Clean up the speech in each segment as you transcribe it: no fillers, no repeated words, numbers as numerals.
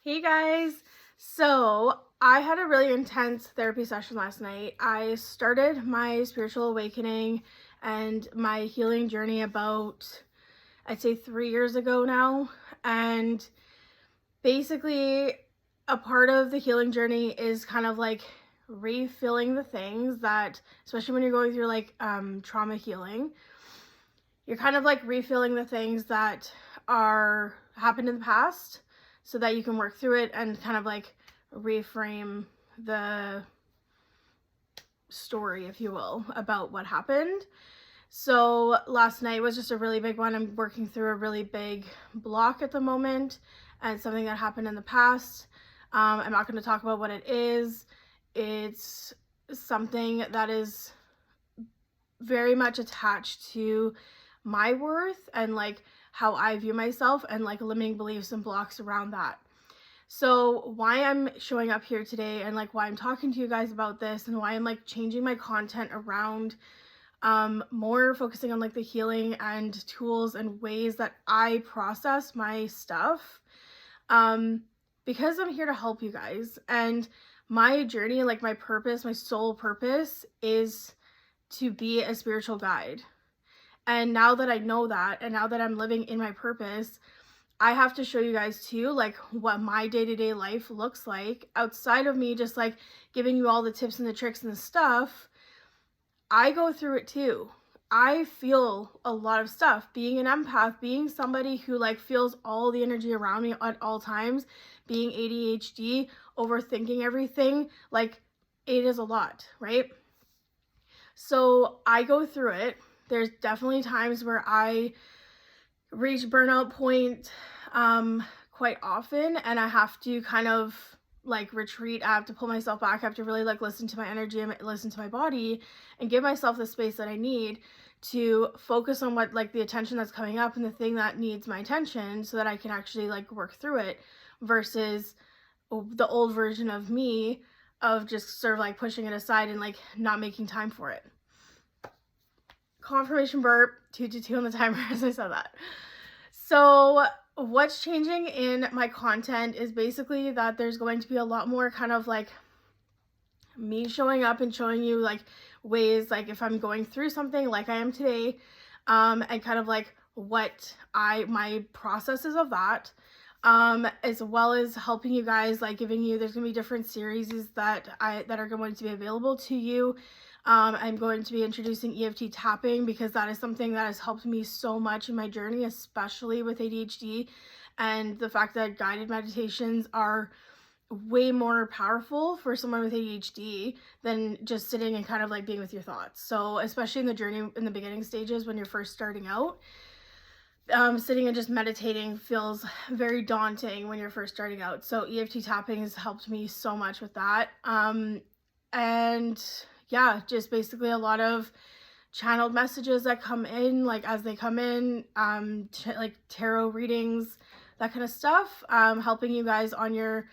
Hey guys! So, I had a really intense therapy session last night. I started my spiritual awakening and my healing journey about, I'd say 3 years ago now. And basically, a part of the healing journey is kind of like refilling the things that, especially when you're going through like trauma healing, you're kind of like refilling the things that are happened in the past so that you can work through it and kind of like reframe the story, if you will, about what happened. So last night was just a really big one. I'm working through a really big block at the moment and something that happened in the past. I'm not going to talk about what it is. It's something that is very much attached to my worth and like how I view myself and like limiting beliefs and blocks around that. So why I'm showing up here today and like why I'm talking to you guys about this and why I'm like changing my content around more focusing on like the healing and tools and ways that I process my stuff, because I'm here to help you guys. And my journey, like my purpose, my sole purpose is to be a spiritual guide. And now that I know that, and now that I'm living in my purpose, I have to show you guys too, like what my day-to-day life looks like outside of me just like giving you all the tips and the tricks and the stuff. I go through it too. I feel a lot of stuff. Being an empath, being somebody who like feels all the energy around me at all times, being ADHD, overthinking everything, like it is a lot, right? So I go through it. There's definitely times where I reach burnout point quite often, and I have to kind of like retreat. I have to pull myself back. I have to really like listen to my energy and listen to my body and give myself the space that I need to focus on what like the attention that's coming up and the thing that needs my attention so that I can actually like work through it versus the old version of me of just sort of like pushing it aside and like not making time for it. Confirmation burp, 222 on the timer as I said that. So what's changing in my content is basically that there's going to be a lot more kind of like me showing up and showing you like ways, like if I'm going through something like I am today, and kind of like what my processes of that, as well as helping you guys, like giving you, there's gonna be different series that are going to be available to you. I'm going to be introducing EFT tapping because that is something that has helped me so much in my journey, especially with ADHD, and the fact that guided meditations are way more powerful for someone with ADHD than just sitting and kind of like being with your thoughts. So especially in the journey in the beginning stages when you're first starting out, sitting and just meditating feels very daunting when you're first starting out. So EFT tapping has helped me so much with that. And yeah, just basically a lot of channeled messages that come in, like as they come in, like tarot readings, that kind of stuff, helping you guys on your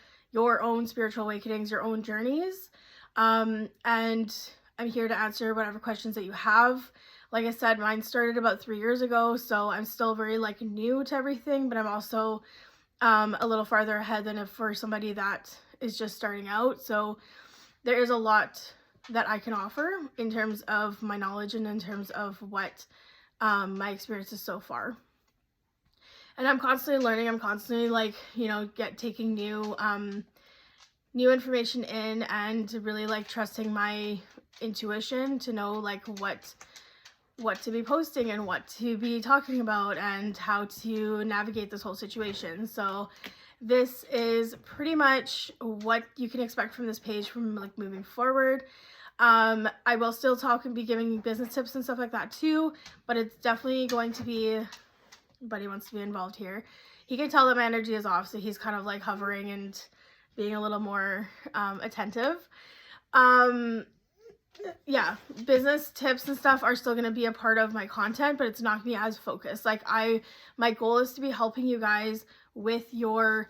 own spiritual awakenings, your own journeys. And I'm here to answer whatever questions that you have. Like I said, mine started about 3 years ago, so I'm still very like new to everything, but I'm also a little farther ahead than if for somebody that is just starting out. So there is a lot that I can offer in terms of my knowledge and in terms of what my experience is so far. And I'm constantly learning. I'm constantly like, you know, taking new information in and really like trusting my intuition to know like what to be posting and what to be talking about and how to navigate this whole situation. So this is pretty much what you can expect from this page from like moving forward. I will still talk and be giving business tips and stuff like that too, but it's definitely going to be, Buddy wants to be involved here. He can tell that my energy is off, so he's kind of like hovering and being a little more attentive. Yeah, business tips and stuff are still going to be a part of my content, but it's not going to be as focused. Like my goal is to be helping you guys with your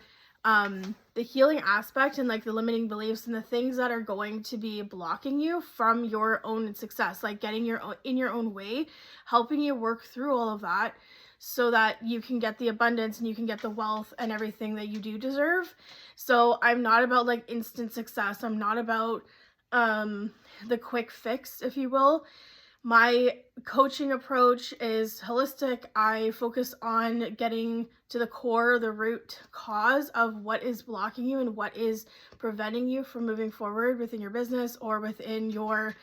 the healing aspect and like the limiting beliefs and the things that are going to be blocking you from your own success, like getting in your own way, helping you work through all of that so that you can get the abundance and you can get the wealth and everything that you do deserve. So I'm not about like instant success. I'm not about the quick fix, if you will. My coaching approach is holistic. I focus on getting to the core, the root cause of what is blocking you and what is preventing you from moving forward within your business or within your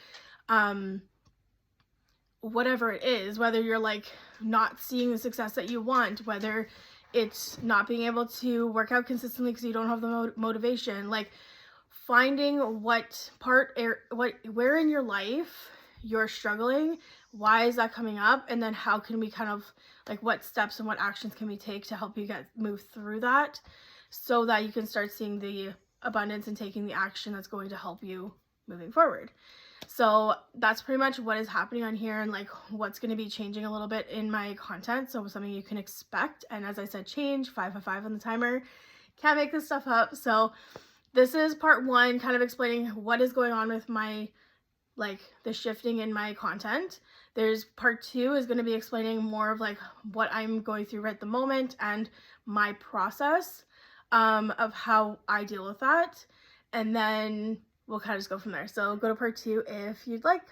whatever it is, whether you're like not seeing the success that you want, whether it's not being able to work out consistently because you don't have the motivation, like finding what part where in your life you're struggling, why is that coming up, and then how can we kind of like what steps and what actions can we take to help you move through that so that you can start seeing the abundance and taking the action that's going to help you moving forward. So that's pretty much what is happening on here and like what's going to be changing a little bit in my content. So something you can expect. And as I said, change 5 on the timer. Can't make this stuff up. So this is part 1, kind of explaining what is going on with my, like the shifting in my content. There's part 2 is going to be explaining more of like what I'm going through right at the moment and my process of how I deal with that. And then we'll kind of just go from there. So go to part 2 if you'd like.